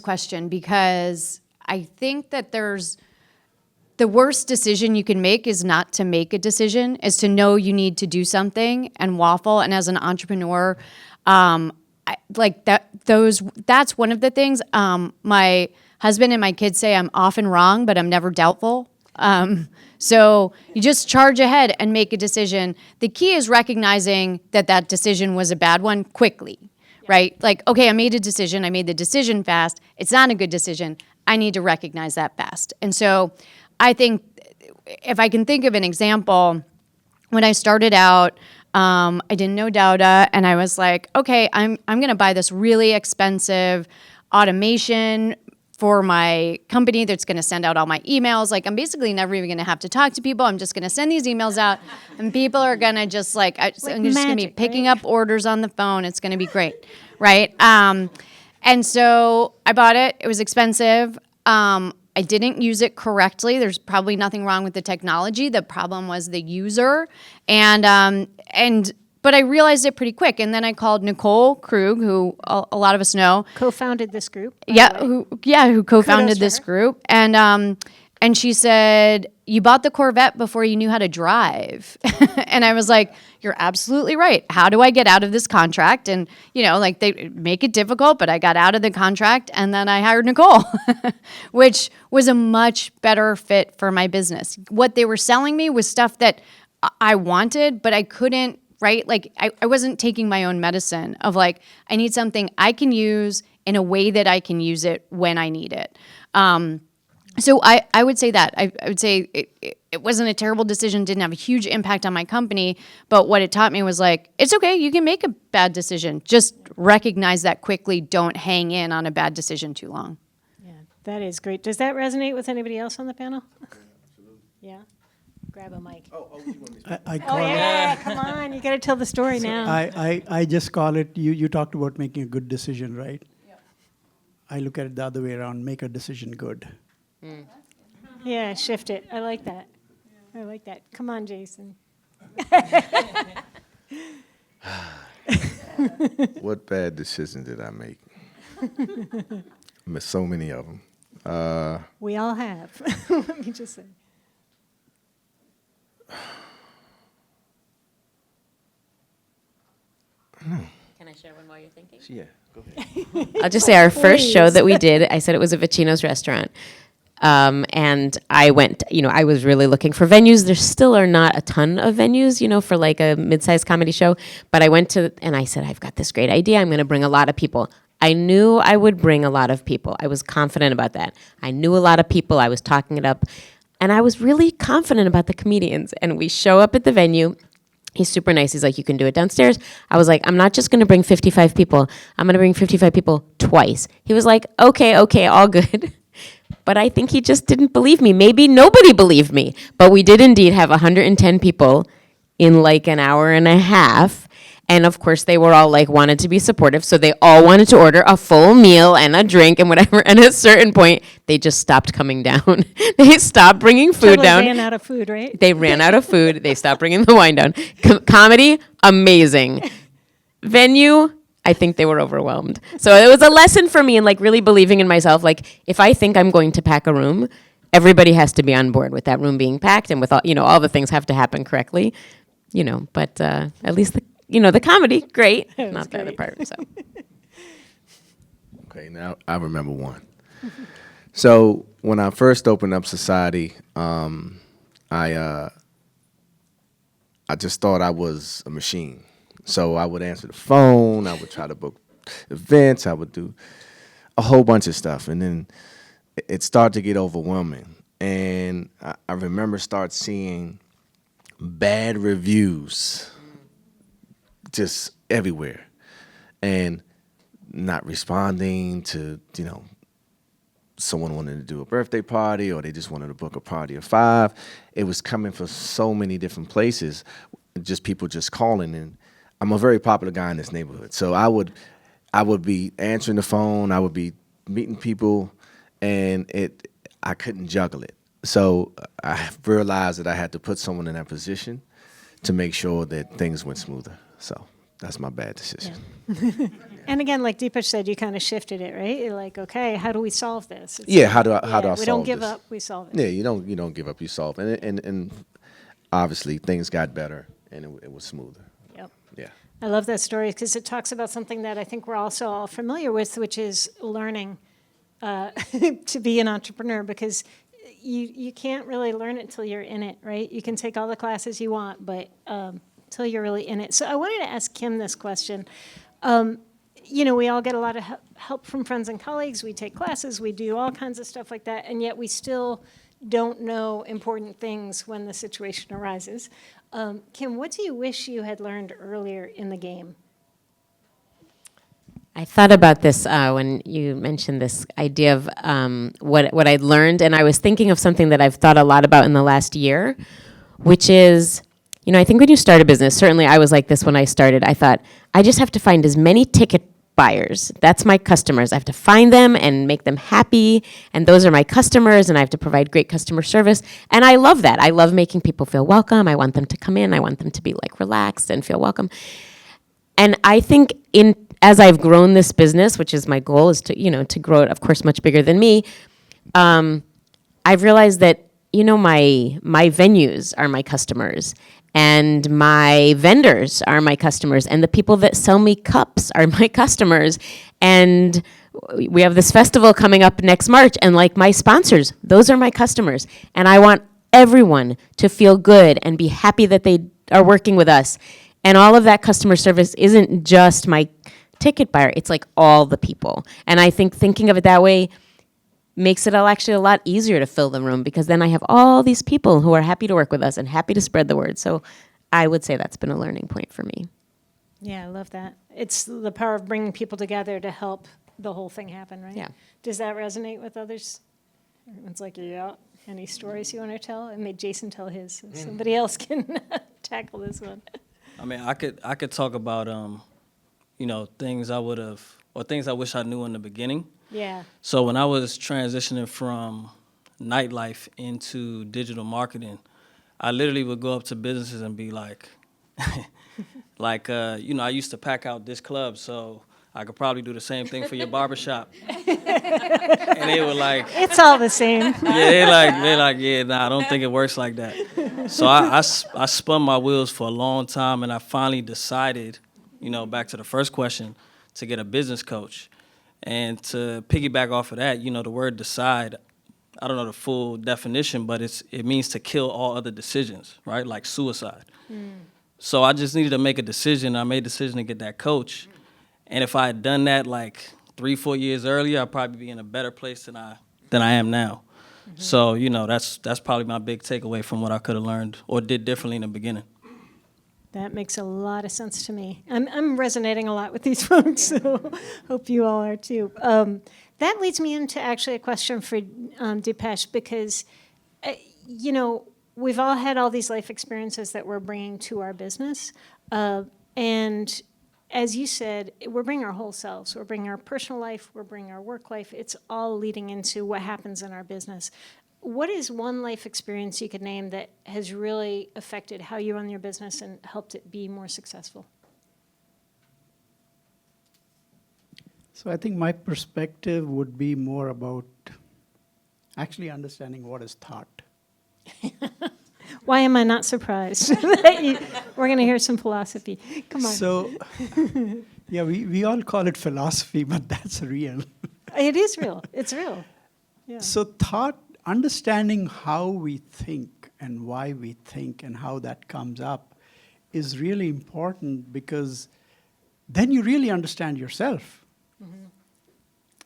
question, because I think that the worst decision you can make is not to make a decision, is to know you need to do something and waffle. And as an entrepreneur, that's one of the things. My husband and my kids say I'm often wrong, but I'm never doubtful. So you just charge ahead and make a decision. The key is recognizing that decision was a bad one quickly. Right? Like, okay, I made a decision. I made the decision fast. It's not a good decision. I need to recognize that fast. And so I think if I can think of an example, when I started out, I didn't know Dauda, and I was like, okay, I'm going to buy this really expensive automation for my company that's going to send out all my emails. Like, I'm basically never even going to have to talk to people. I'm just going to send these emails out, and people are going to just I'm just going to be picking up orders on the phone. It's going to be great, right? And so I bought it. It was expensive. I didn't use it correctly. There's probably nothing wrong with the technology. The problem was the user, but but I realized it pretty quick. And then I called Nicole Krug, who a lot of us know. Co-founded this group. Who co-founded Kudos to this her. group. And she said, you bought the Corvette before you knew how to drive. And I was like, you're absolutely right. How do I get out of this contract? And, they make it difficult, but I got out of the contract and then I hired Nicole, which was a much better fit for my business. What they were selling me was stuff that I wanted, but I couldn't, right? Like I wasn't taking my own medicine of like, I need something I can use in a way that I can use it when I need it. So I would say that. I would say it wasn't a terrible decision, didn't have a huge impact on my company, but what it taught me was like, it's okay, you can make a bad decision. Just recognize that quickly. Don't hang in on a bad decision too long. Yeah, that is great. Does that resonate with anybody else on the panel? Absolutely. Yeah? Grab a mic. I call it. Come on, you got to tell the story now. I just call it, you talked about making a good decision, right? Yep. I look at it the other way around, make a decision good. Yeah, shift it. I like that. I like that. Come on, Jason. What bad decision did I make? So many of them. We all have. Let me just say. Can I share one while you're thinking? Yeah, go ahead. I'll just say our first show that we did, I said it was a Vicino's restaurant. And I went, I was really looking for venues. There still are not a ton of venues, for like a mid-sized comedy show. But I went to, and I said, I've got this great idea. I'm going to bring a lot of people. I knew I would bring a lot of people. I was confident about that. I knew a lot of people. I was talking it up. And I was really confident about the comedians. And we show up at the venue. He's super nice. He's like, you can do it downstairs. I was like, I'm not just going to bring 55 people. I'm going to bring 55 people twice. He was like, okay, all good. But I think he just didn't believe me. Maybe nobody believed me. But we did indeed have 110 people in like an hour and a half. And of course, they were all like wanted to be supportive. So they all wanted to order a full meal and a drink and whatever. And at a certain point, they just stopped coming down. They stopped bringing food down. They ran out of food, right? They ran out of food. They stopped bringing the wine down. Comedy, amazing. Venue, I think they were overwhelmed. So it was a lesson for me in like really believing in myself. Like if I think I'm going to pack a room, everybody has to be on board with that room being packed and with all, all the things have to happen correctly, but at least the comedy, great. Not the other part, so. Okay, now I remember one. So when I first opened up Society, I just thought I was a machine. So I would answer the phone, I would try to book events, I would do a whole bunch of stuff. And then it started to get overwhelming. And I remember start seeing bad reviews just everywhere. And not responding to, someone wanted to do a birthday party or they just wanted to book a party of 5. It was coming from so many different places, just people just calling. And I'm a very popular guy in this neighborhood. So I would be answering the phone, I would be meeting people, and I couldn't juggle it. So I realized that I had to put someone in that position to make sure that things went smoother. So that's my bad decision. Yeah. And again, like Deepesh said, you kind of shifted it, right? You're like, okay, how do we solve this? How do I solve this? We don't give up, we solve it. Yeah, you don't give up, you solve it. And obviously things got better and it was smoother. Yep. Yeah. I love that story because it talks about something that I think we're also all familiar with, which is learning to be an entrepreneur, because you can't really learn it until you're in it, right? You can take all the classes you want, but until you're really in it. So I wanted to ask Kim this question. We all get a lot of help from friends and colleagues. We take classes, we do all kinds of stuff like that, and yet we still don't know important things when the situation arises. Kim, what do you wish you had learned earlier in the game? I thought about this when you mentioned this idea of what I'd learned, and I was thinking of something that I've thought a lot about in the last year, which is, I think when you start a business, certainly I was like this when I started, I thought, I just have to find as many ticket buyers. That's my customers. I have to find them and make them happy, and those are my customers, and I have to provide great customer service. And I love that. I love making people feel welcome. I want them to come in. I want them to be like relaxed and feel welcome. And I think as I've grown this business, which is my goal, is to grow it, of course, much bigger than me. I've realized that my venues are my customers, and my vendors are my customers, and the people that sell me cups are my customers. And we have this festival coming up next March, and like my sponsors, those are my customers. And I want everyone to feel good and be happy that they are working with us. And all of that customer service isn't just my ticket buyer, it's like all the people. And I think thinking of it that way makes it actually a lot easier to fill the room, because then I have all these people who are happy to work with us and happy to spread the word. So I would say that's been a learning point for me. Yeah, I love that. It's the power of bringing people together to help the whole thing happen, right? Yeah. Does that resonate with others? Everyone's like, yeah. Any stories you want to tell? I made Jason tell his. Somebody else can tackle this one. I mean, I could talk about things I would have, or things I wish I knew in the beginning. Yeah. So when I was transitioning from nightlife into digital marketing, I literally would go up to businesses and be like, I used to pack out this club, so I could probably do the same thing for your barbershop. And they were like, it's all the same. Yeah, they're like, yeah, nah, I don't think it works like that. So I spun my wheels for a long time, and I finally decided, back to the first question, to get a business coach. And to piggyback off of that, the word decide, I don't know the full definition, but it means to kill all other decisions, right? Like suicide. So I just needed to make a decision. I made a decision to get that coach. And if I had done that like 3-4 years earlier, I'd probably be in a better place than I am now. Mm-hmm. So, that's probably my big takeaway from what I could have learned or did differently in the beginning. That makes a lot of sense to me. I'm resonating a lot with these folks, so hope you all are too. That leads me into actually a question for Dipesh, because, we've all had all these life experiences that we're bringing to our business. And as you said, we're bringing our whole selves. We're bringing our personal life, we're bringing our work life. It's all leading into what happens in our business. What is one life experience you could name that has really affected how you run your business and helped it be more successful? So I think my perspective would be more about actually understanding what is thought. Why am I not surprised? We're going to hear some philosophy. Come on. So, yeah, we all call it philosophy, but that's real. It is real. It's real. Yeah. So thought, understanding how we think and why we think and how that comes up is really important, because then you really understand yourself. Mm-hmm.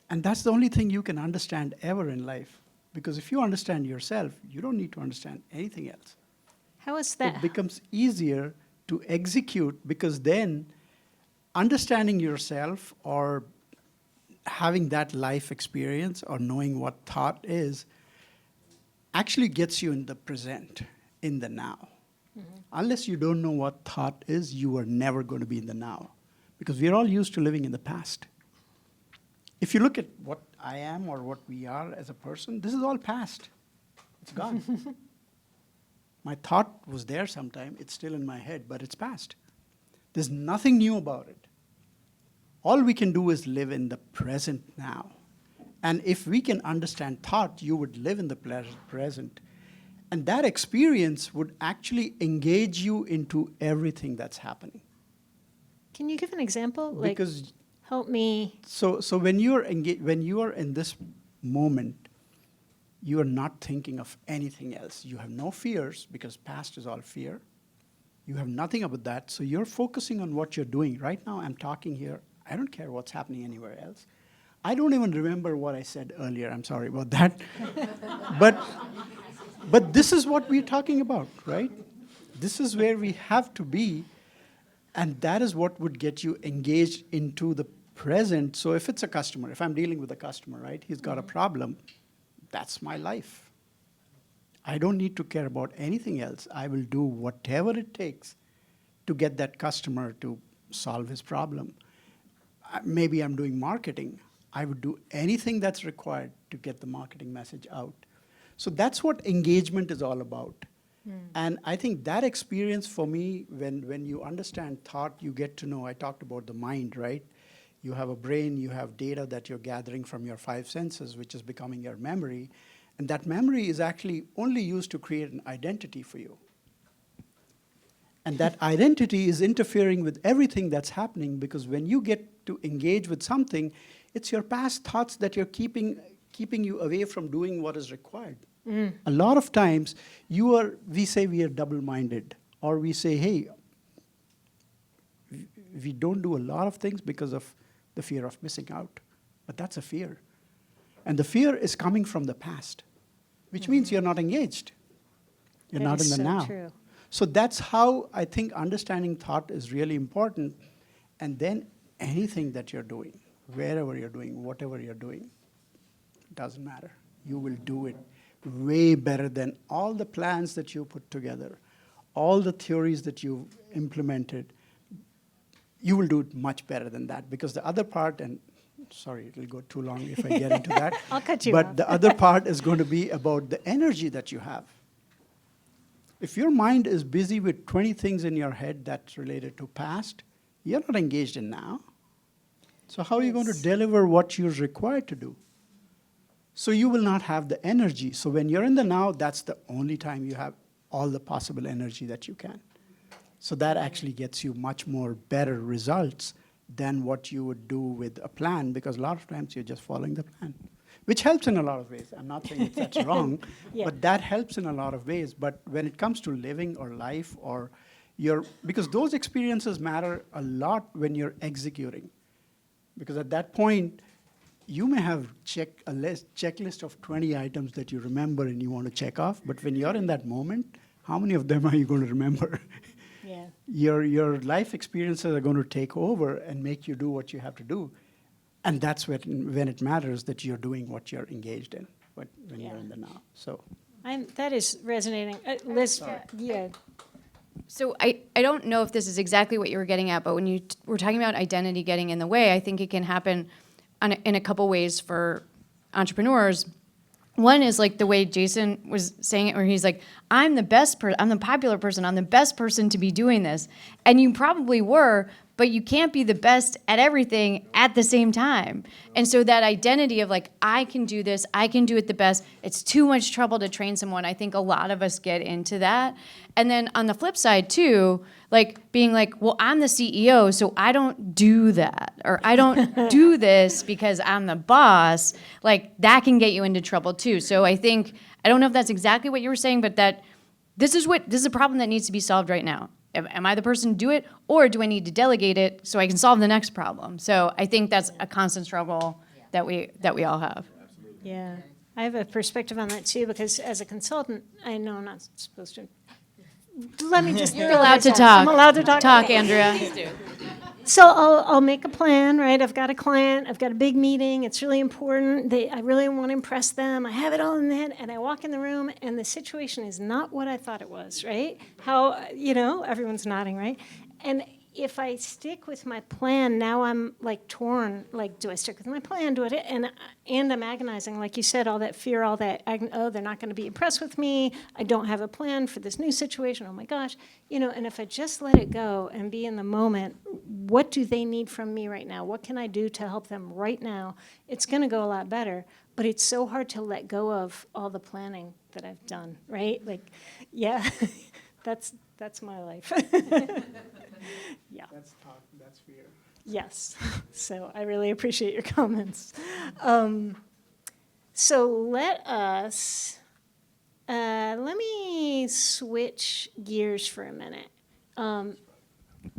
And that's the only thing you can understand ever in life. Because if you understand yourself, you don't need to understand anything else. How is that? It becomes easier to execute, because then understanding yourself or having that life experience or knowing what thought is actually gets you in the present, in the now. Mm-hmm. Unless you don't know what thought is, you are never going to be in the now, because we're all used to living in the past. If you look at what I am or what we are as a person, this is all past. It's gone. My thought was there sometime. It's still in my head, but it's past. There's nothing new about it. All we can do is live in the present now. And if we can understand thought, you would live in the present. And that experience would actually engage you into everything that's happening. Can you give an example? Because help me. So when you are in this moment, you are not thinking of anything else. You have no fears, because past is all fear. You have nothing about that. So you're focusing on what you're doing. Right now, I'm talking here. I don't care what's happening anywhere else. I don't even remember what I said earlier. I'm sorry about that. But this is what we're talking about, right? This is where we have to be. And that is what would get you engaged into the present. So if it's a customer, if I'm dealing with a customer, right, he's got a problem, that's my life. I don't need to care about anything else. I will do whatever it takes to get that customer to solve his problem. maybe I'm doing marketing. I would do anything that's required to get the marketing message out. So that's what engagement is all about. And I think that experience for me, when you understand thought, you get to know, I talked about the mind, right? You have a brain, you have data that you're gathering from your 5 senses, which is becoming your memory. And that memory is actually only used to create an identity for you. And that identity is interfering with everything that's happening, because when you get to engage with something, it's your past thoughts that you're keeping you away from doing what is required. A lot of times, we say we are double-minded, or we say, hey, we don't do a lot of things because of the fear of missing out. But that's a fear. And the fear is coming from the past, which means you're not engaged. You're not in the now. True. So that's how I think understanding thought is really important. And then anything that you're doing, wherever you're doing, whatever you're doing, doesn't matter. You will do it way better than all the plans that you put together, all the theories that you've implemented. You will do it much better than that, because the other part, and sorry, it'll go too long if I get into that. I'll cut you But off. the other part is going to be about the energy that you have. If your mind is busy with 20 things in your head that's related to past, you're not engaged in now. So how are you going to deliver what you're required to do? So you will not have the energy. So when you're in the now, that's the only time you have all the possible energy that you can. So that actually gets you much more better results than what you would do with a plan, because a lot of times you're just following the plan, which helps in a lot of ways. I'm not saying that's wrong, but that helps in a lot of ways. But when it comes to living or life or because those experiences matter a lot when you're executing. Because at that point, you may have checklist of 20 items that you remember and you want to check off, but when you're in that moment, how many of them are you going to remember? Yeah. Your life experiences are going to take over and make you do what you have to do. And that's when it matters that you're doing what you're engaged in, when you're in the now. So That is resonating. Liz, yeah. So I don't know if this is exactly what you were getting at, but when you were talking about identity getting in the way, I think it can happen in a couple ways for entrepreneurs. One is like the way Jason was saying it, where he's like, I'm the best person, I'm the popular person, I'm the best person to be doing this. And you probably were, but you can't be the best at everything at the same time. And so that identity of like, I can do this, I can do it the best, it's too much trouble to train someone. I think a lot of us get into that. And then on the flip side too, like being like, well, I'm the CEO, so I don't do that. Or I don't do this because I'm the boss. Like that can get you into trouble too. So I think, I don't know if that's exactly what you were saying, but that this is a problem that needs to be solved right now. Am I the person to do it, or do I need to delegate it so I can solve the next problem? So I think that's a constant struggle that we all have. Yeah. I have a perspective on that too, because as a consultant, I know I'm not supposed to. Let me just. You're allowed to talk. I'm allowed to talk. Talk, Andrea. Please do. So I'll make a plan, right? I've got a client, I've got a big meeting, it's really important, I really want to impress them, I have it all in the head, and I walk in the room, and the situation is not what I thought it was, right? How, everyone's nodding, right? And if I stick with my plan, now I'm like torn, like, do I stick with my plan, and I'm agonizing, like you said, all that fear, all that, they're not going to be impressed with me, I don't have a plan for this new situation, oh my gosh, and if I just let it go and be in the moment, what do they need from me right now? What can I do to help them right now? It's going to go a lot better, but it's so hard to let go of all the planning that I've done, right? Like, yeah, that's my life. Yeah. that's thought, that's fear. Yes. So I really appreciate your comments. So let me switch gears for a minute.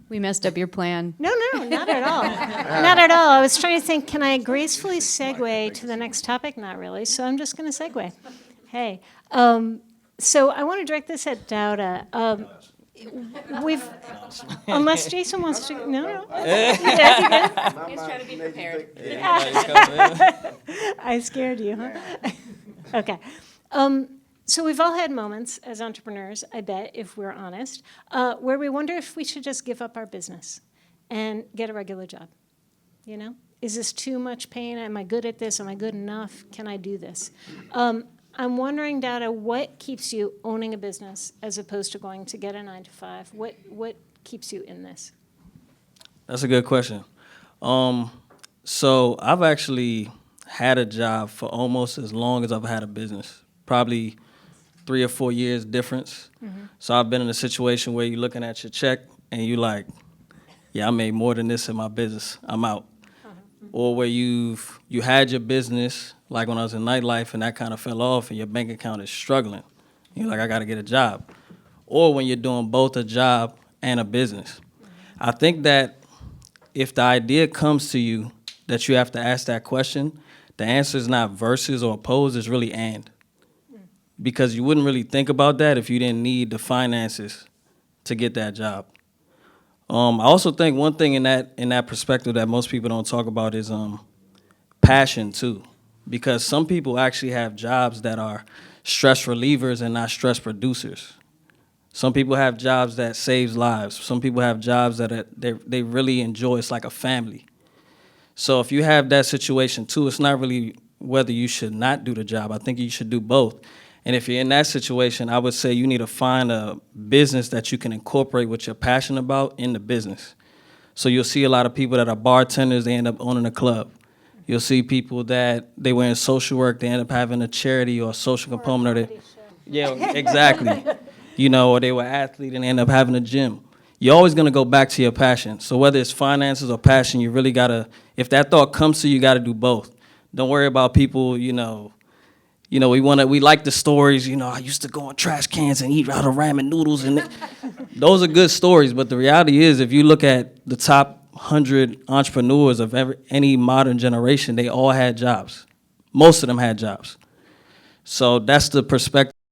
We messed up your plan. No, not at all. Not at all. I was trying to think, can I gracefully segue to the next topic? Not really, so I'm just going to segue. Hey. So I want to direct this at Dauda. Unless Jason wants to, no. Yeah, He's trying to be prepared. I scared you, huh? Okay. So we've all had moments as entrepreneurs, I bet, if we're honest, where we wonder if we should just give up our business and get a regular job. You know, is this too much pain? Am I good at this? Am I good enough? Can I do this? I'm wondering, Dada, what keeps you owning a business as opposed to going to get a 9 to 5? What keeps you in this? That's a good question. So I've actually had a job for almost as long as I've had a business, probably 3 or 4 years difference. So I've been in a situation where you're looking at your check and you like, yeah, I made more than this in my business, I'm out. Or where you had your business, like when I was in nightlife and that kind of fell off and your bank account is struggling. You're like, I gotta get a job. Or when you're doing both a job and a business. I think that if the idea comes to you that you have to ask that question, the answer is not versus or opposed, it's really and. Because you wouldn't really think about that if you didn't need the finances to get that job. I also think one thing in that perspective that most people don't talk about is passion too. Because some people actually have jobs that are stress relievers and not stress producers. Some people have jobs that saves lives. Some people have jobs that they really enjoy. It's like a family. So if you have that situation too, it's not really whether you should not do the job. I think you should do both. And if you're in that situation, I would say you need to find a business that you can incorporate what you're passionate about in the business. So you'll see a lot of people that are bartenders, they end up owning a club. You'll see people that they were in social work, they end up having a charity or a social component of it. Yeah, exactly. You know, or they were athlete and they end up having a gym. You're always gonna go back to your passion. So whether it's finances or passion, you really gotta, if that thought comes to you, you gotta do both. Don't worry about people, we like the stories, I used to go in trash cans and eat out of ramen noodles, and those are good stories, but the reality is if you look at the top 100 entrepreneurs of any modern generation, they all had jobs. Most of them had jobs. So that's the perspective